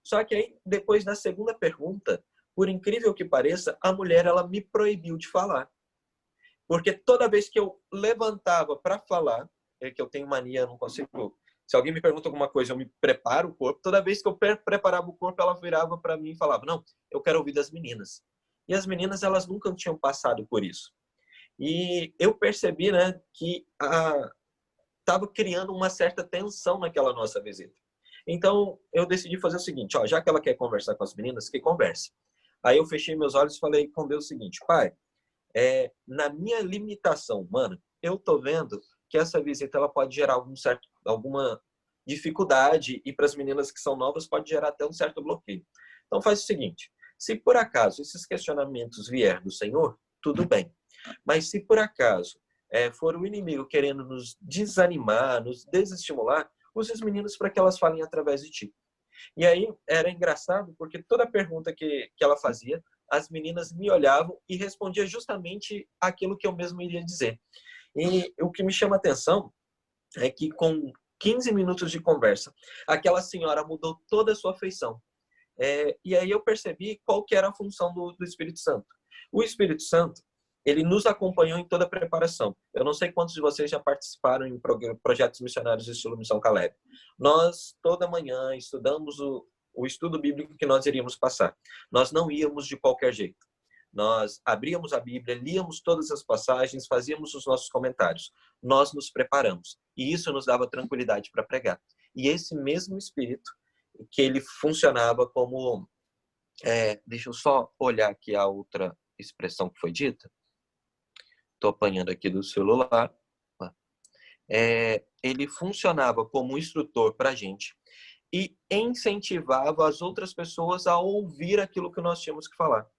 Speaker 1: Só que aí, depois da segunda pergunta, por incrível que pareça, a mulher ela me proibiu de falar. Porque toda vez que eu levantava para falar, que eu tenho mania, eu não consigo. Se alguém me pergunta alguma coisa, eu me preparo o corpo. Toda vez que eu preparava o corpo, ela virava para mim e falava: não, eu quero ouvir das meninas. E as meninas, elas nunca tinham passado por isso. E eu percebi, né, que estava criando uma certa tensão naquela nossa visita. Então, eu decidi fazer o seguinte, já que ela quer conversar com as meninas, que converse. Aí eu fechei meus olhos e falei com Deus o seguinte: Pai, na minha limitação humana, eu estou vendo que essa visita ela pode gerar alguma dificuldade e para as meninas que são novas pode gerar até um certo bloqueio. Então faz o seguinte, se por acaso esses questionamentos vier do Senhor, tudo bem. Mas se por acaso for o inimigo querendo nos desanimar, nos desestimular, use as meninas para que elas falem através de ti. E aí era engraçado porque toda pergunta que ela fazia, as meninas me olhavam e respondia justamente aquilo que eu mesmo iria dizer. E o que me chama a atenção é que com 15 minutos de conversa, aquela senhora mudou toda a sua feição. E aí eu percebi qual que era a função do Espírito Santo. O Espírito Santo, ele nos acompanhou em toda a preparação. Eu não sei quantos de vocês já participaram em projetos missionários estilo Missão Caleb. Nós, toda manhã, estudamos o estudo bíblico que nós iríamos passar. Nós não íamos de qualquer jeito. Nós abríamos a Bíblia, líamos todas as passagens, fazíamos os nossos comentários. Nós nos preparamos. E isso nos dava tranquilidade para pregar. E esse mesmo Espírito, que ele funcionava como... deixa eu só olhar aqui a outra expressão que foi dita. Estou apanhando aqui do celular. Ele funcionava como instrutor para a gente e incentivava as outras pessoas a ouvir aquilo que nós tínhamos que falar.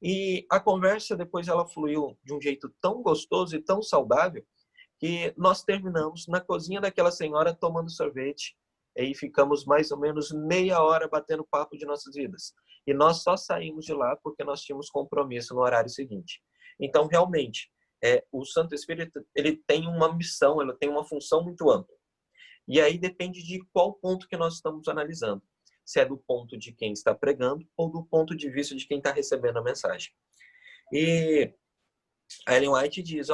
Speaker 1: E a conversa depois ela fluiu de um jeito tão gostoso e tão saudável que nós terminamos na cozinha daquela senhora tomando sorvete e ficamos mais ou menos meia hora batendo papo de nossas vidas. E nós só saímos de lá porque nós tínhamos compromisso no horário seguinte. Então, realmente, o Santo Espírito ele tem uma missão, ele tem uma função muito ampla. E aí depende de qual ponto que nós estamos analisando. Se é do ponto de quem está pregando ou do ponto de vista de quem está recebendo a mensagem. E a Ellen White diz,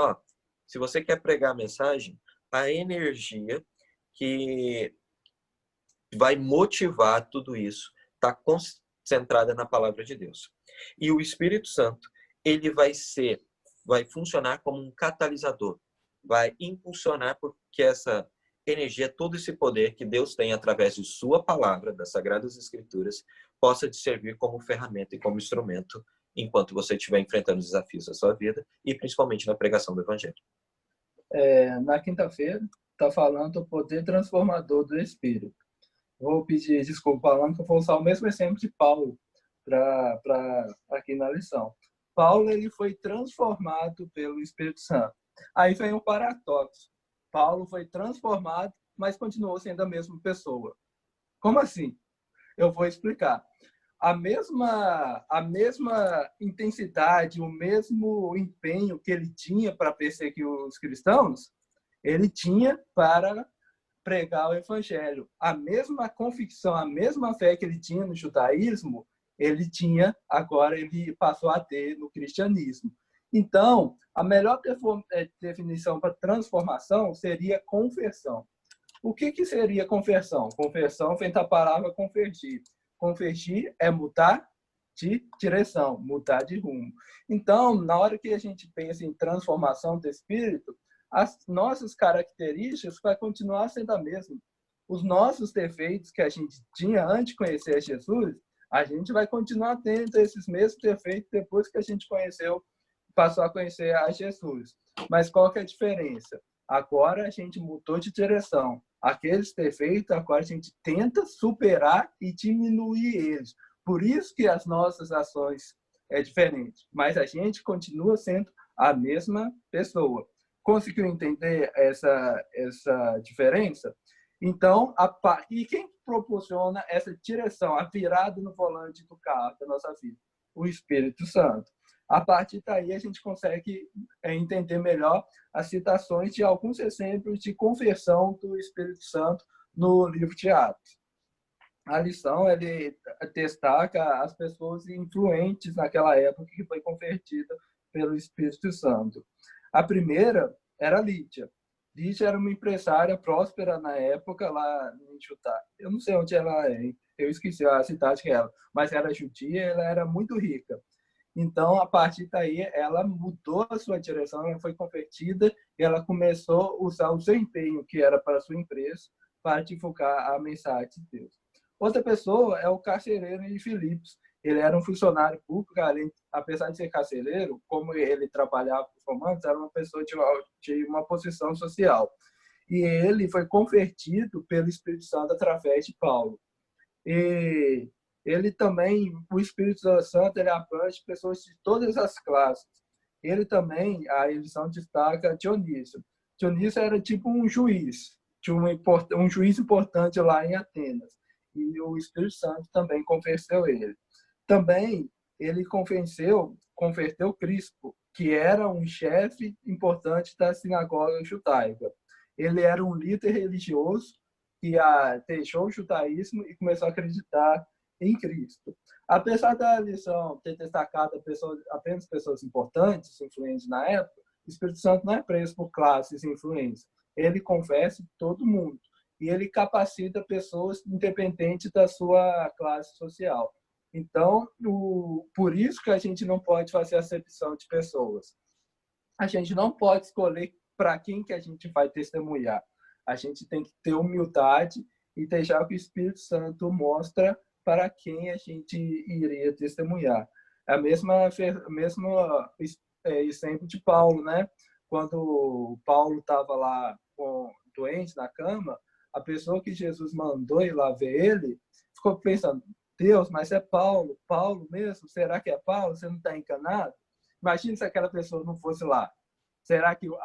Speaker 1: se você quer pregar a mensagem, a energia que vai motivar tudo isso está concentrada na palavra de Deus. E o Espírito Santo, ele vai funcionar como um catalisador, vai impulsionar porque essa energia, todo esse poder que Deus tem através de sua palavra, das Sagradas Escrituras, possa te servir como ferramenta e como instrumento enquanto você estiver enfrentando os desafios da sua vida e principalmente na pregação do Evangelho.
Speaker 3: Na quinta-feira, está falando do poder transformador do Espírito. Vou pedir desculpa falando que eu vou usar o mesmo exemplo de Paulo para aqui na lição. Paulo ele foi transformado pelo Espírito Santo. Aí vem um paradoxo. Paulo foi transformado, mas continuou sendo a mesma pessoa. Como assim? Eu vou explicar. A mesma intensidade, o mesmo empenho que ele tinha para perseguir os cristãos, ele tinha para pregar o evangelho. A mesma convicção, a mesma fé que ele tinha no judaísmo, agora ele passou a ter no cristianismo. Então, a melhor definição para transformação seria conversão. O que seria conversão? Conversão vem da palavra convergir. Convergir é mudar de direção, mudar de rumo. Então, na hora que a gente pensa em transformação do espírito, as nossas características vai continuar sendo a mesma. Os nossos defeitos que a gente tinha antes de conhecer Jesus, a gente vai continuar tendo esses mesmos defeitos depois que a gente passou a conhecer a Jesus. Mas qual que é a diferença? Agora a gente mudou de direção. Aqueles defeitos, agora a gente tenta superar e diminuir eles. Por isso que as nossas ações é diferente, mas a gente continua sendo a mesma pessoa. Conseguiu entender essa diferença? Então, e quem proporciona essa direção, a virada no volante do carro da nossa vida? O Espírito Santo. A partir daí, a gente consegue entender melhor as citações de alguns exemplos de conversão do Espírito Santo no livro de Atos. A lição ele destaca as pessoas influentes naquela época que foi convertida pelo Espírito Santo. A primeira era Lídia. Lídia era uma empresária próspera na época lá em Judá. Eu não sei onde ela é, eu esqueci a cidade que era, mas era judia, ela era muito rica. Então, a partir daí, ela mudou a sua direção, ela foi convertida e ela começou a usar o seu empenho, que era para a sua empresa, para divulgar a mensagem de Deus. Outra pessoa é o carcereiro de Filipos. Ele era um funcionário público, apesar de ser carcereiro, como ele trabalhava com os romanos, era uma pessoa de uma posição social. E ele foi convertido pelo Espírito Santo através de Paulo. E ele também, o Espírito Santo, ele abrange pessoas de todas as classes. Ele também, a lição destaca Dionísio. Dionísio era tipo um juiz, um juiz importante lá em Atenas. E o Espírito Santo também convenceu ele. Também ele converteu Crispo, que era um chefe importante da sinagoga judaica. Ele era um líder religioso que deixou o judaísmo e começou a acreditar em Cristo. Apesar da lição ter destacado apenas pessoas importantes, influentes na época, o Espírito Santo não é preso por classes e influências. Ele conversa todo mundo. E ele capacita pessoas independente da sua classe social. Então, por isso que a gente não pode fazer acepção de pessoas. A gente não pode escolher para quem que a gente vai testemunhar. A gente tem que ter humildade e deixar que o Espírito Santo mostre para quem a gente iria testemunhar. A mesma exemplo de Paulo, né? Quando Paulo estava lá doente na cama, a pessoa que Jesus mandou ir lá ver ele ficou pensando: Deus, mas é Paulo mesmo? Será que é Paulo? Você não está enganado? Imagina se aquela pessoa não fosse lá. Será que o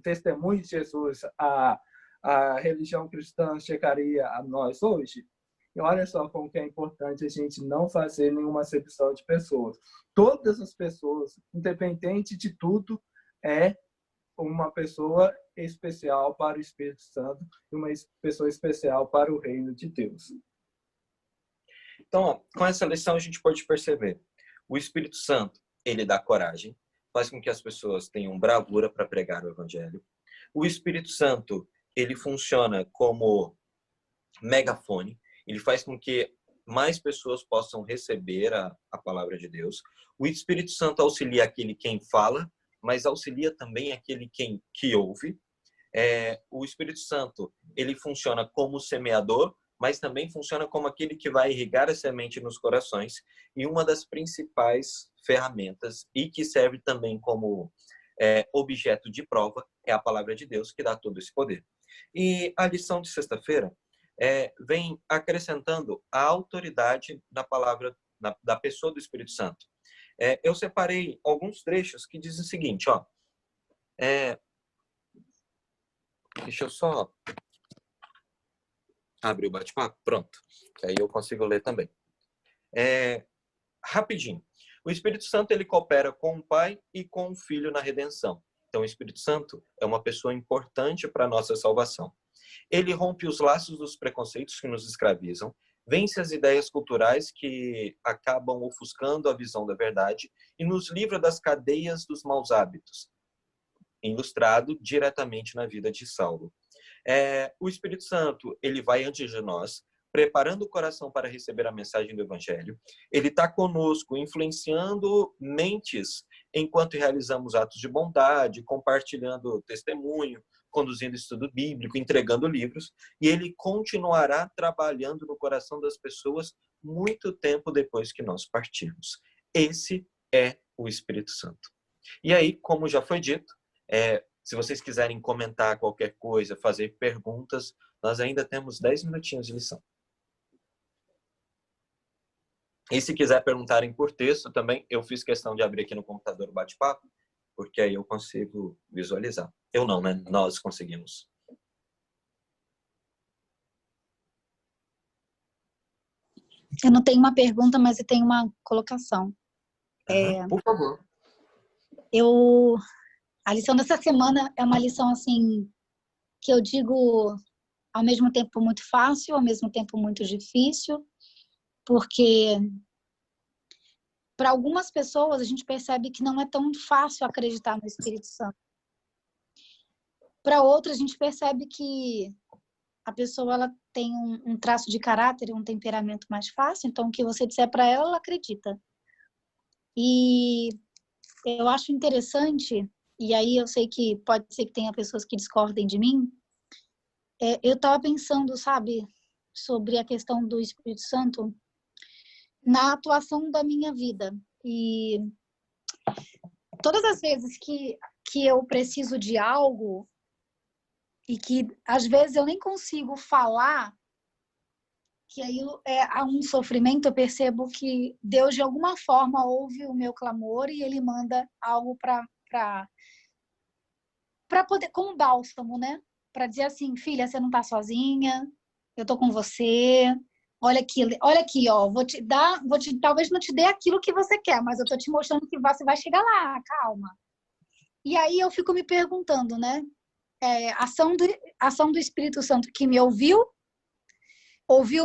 Speaker 3: testemunho de Jesus, a religião cristã chegaria a nós hoje? E olha só como que é importante a gente não fazer nenhuma acepção de pessoas. Todas as pessoas, independente de tudo, é uma pessoa especial para o Espírito Santo e uma pessoa especial para o reino de Deus.
Speaker 1: Então, com essa lição a gente pode perceber: o Espírito Santo, ele dá coragem, faz com que as pessoas tenham bravura para pregar o evangelho. O Espírito Santo, ele funciona como megafone, ele faz com que mais pessoas possam receber a palavra de Deus. O Espírito Santo auxilia aquele quem fala, mas auxilia também aquele que ouve. O Espírito Santo, ele funciona como semeador, mas também funciona como aquele que vai irrigar a semente nos corações. E uma das principais ferramentas, e que serve também como objeto de prova, é a palavra de Deus, que dá todo esse poder. E a lição de sexta-feira vem acrescentando a autoridade da palavra, da pessoa do Espírito Santo. Eu separei alguns trechos que dizem o seguinte, Deixa eu só abrir o bate-papo. Pronto. Que aí eu consigo ler também. Rapidinho. O Espírito Santo, ele coopera com o Pai e com o Filho na redenção. Então, o Espírito Santo é uma pessoa importante para a nossa salvação. Ele rompe os laços dos preconceitos que nos escravizam, vence as ideias culturais que acabam ofuscando a visão da verdade e nos livra das cadeias dos maus hábitos, ilustrado diretamente na vida de Saulo. O Espírito Santo, ele vai antes de nós, preparando o coração para receber a mensagem do Evangelho. Ele está conosco, influenciando mentes enquanto realizamos atos de bondade, compartilhando testemunho, conduzindo estudo bíblico, entregando livros, e ele continuará trabalhando no coração das pessoas muito tempo depois que nós partirmos. Esse é o Espírito Santo. E aí, como já foi dito, se vocês quiserem comentar qualquer coisa, fazer perguntas, nós ainda temos 10 minutinhos de lição. E se quiser perguntarem por texto também, eu fiz questão de abrir aqui no computador o bate-papo, porque aí eu consigo visualizar. Eu não, né? Nós conseguimos.
Speaker 2: Eu não tenho uma pergunta, mas eu tenho uma colocação.
Speaker 1: Por favor.
Speaker 2: A lição dessa semana é uma lição, assim, que eu digo ao mesmo tempo muito fácil, ao mesmo tempo muito difícil, porque para algumas pessoas a gente percebe que não é tão fácil acreditar no Espírito Santo. Para outras a gente percebe que a pessoa ela tem um traço de caráter, um temperamento mais fácil, então o que você disser para ela, ela acredita. E eu acho interessante, e aí eu sei que pode ser que tenha pessoas que discordem de mim, eu estava pensando, sabe, sobre a questão do Espírito Santo na atuação da minha vida. E todas as vezes que eu preciso de algo e que às vezes eu nem consigo falar, que aí há um sofrimento, eu percebo que Deus de alguma forma ouve o meu clamor e ele manda algo para poder, como bálsamo, né? Para dizer assim, filha, você não tá sozinha, eu tô com você. Olha aqui, ó, talvez não te dê aquilo que você quer, mas eu tô te mostrando que você vai chegar lá, calma. E aí eu fico me perguntando, né? Ação do Espírito Santo que me ouviu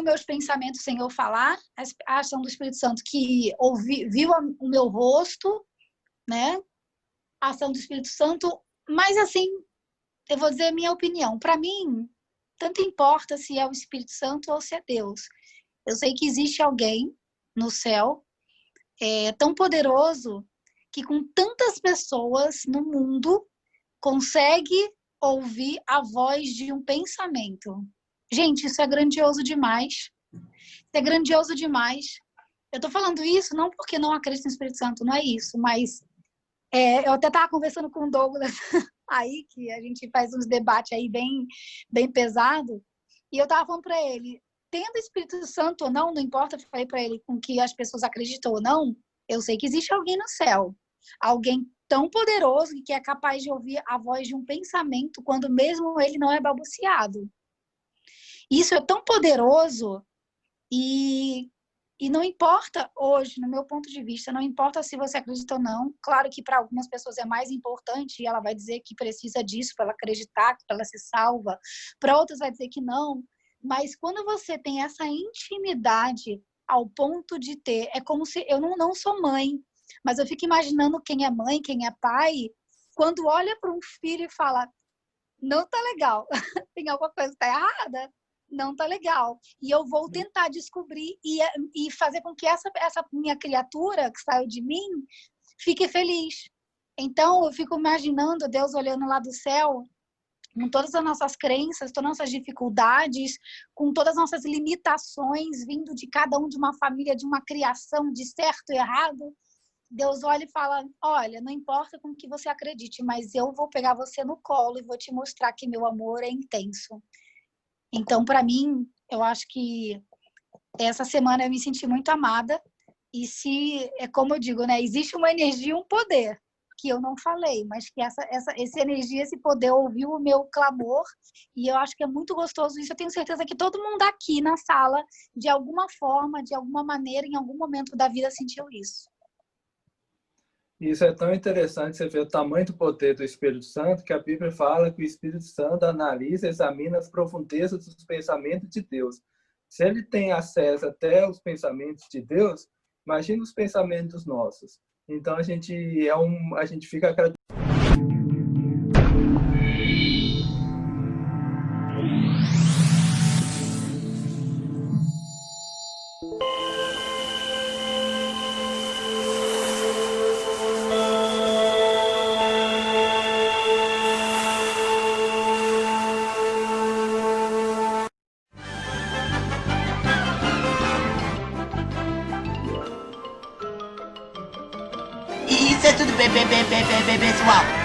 Speaker 2: meus pensamentos sem eu falar, a ação do Espírito Santo que viu o meu rosto, né? A ação do Espírito Santo, mas assim, eu vou dizer a minha opinião. Para mim, tanto importa se é o Espírito Santo ou se é Deus. Eu sei que existe alguém no céu tão poderoso que com tantas pessoas no mundo consegue ouvir a voz de um pensamento. Gente, isso é grandioso demais. Isso é grandioso demais. Eu tô falando isso não porque não acredito no Espírito Santo, não é isso, mas eu até estava conversando com o Douglas aí, que a gente faz uns debates aí bem, bem pesado, e eu estava falando para ele, tendo Espírito Santo ou não, não importa, eu falei para ele com que as pessoas acreditam ou não, eu sei que existe alguém no céu, alguém tão poderoso que é capaz de ouvir a voz de um pensamento quando mesmo ele não é balbuciado. Isso é tão poderoso e não importa hoje, no meu ponto de vista, não importa se você acredita ou não. Claro que para algumas pessoas é mais importante e ela vai dizer que precisa disso para ela acreditar, que ela se salva. Para outras vai dizer que não. Mas quando você tem essa intimidade ao ponto de ter... É como se... Eu não sou mãe, mas eu fico imaginando quem é mãe, quem é pai, quando olha para um filho e fala, não tá legal, tem alguma coisa que tá errada? Não tá legal. E eu vou tentar descobrir e fazer com que essa minha criatura que saiu de mim fique feliz. Então, eu fico imaginando Deus olhando lá do céu, com todas as nossas crenças, todas as nossas dificuldades, com todas as nossas limitações, vindo de cada um de uma família, de uma criação, de certo e errado. Deus olha e fala, olha, não importa com que você acredite, mas eu vou pegar você no colo e vou te mostrar que meu amor é intenso. Então, para mim, eu acho que essa semana eu me senti muito amada. E se, é como eu digo, né? Existe uma energia, um poder. que eu não falei, mas que essa energia, esse poder ouviu o meu clamor, e eu acho que é muito gostoso isso. Eu tenho certeza que todo mundo aqui na sala, de alguma forma, de alguma maneira, em algum momento da vida, sentiu isso.
Speaker 3: Isso é tão interessante, você vê o tamanho do poder do Espírito Santo, que a Bíblia fala que o Espírito Santo analisa e examina as profundezas dos pensamentos de Deus. Se ele tem acesso até os pensamentos de Deus, imagina os pensamentos nossos. Então a gente fica agradecido.
Speaker 5: Isso é tudo bem, pessoal.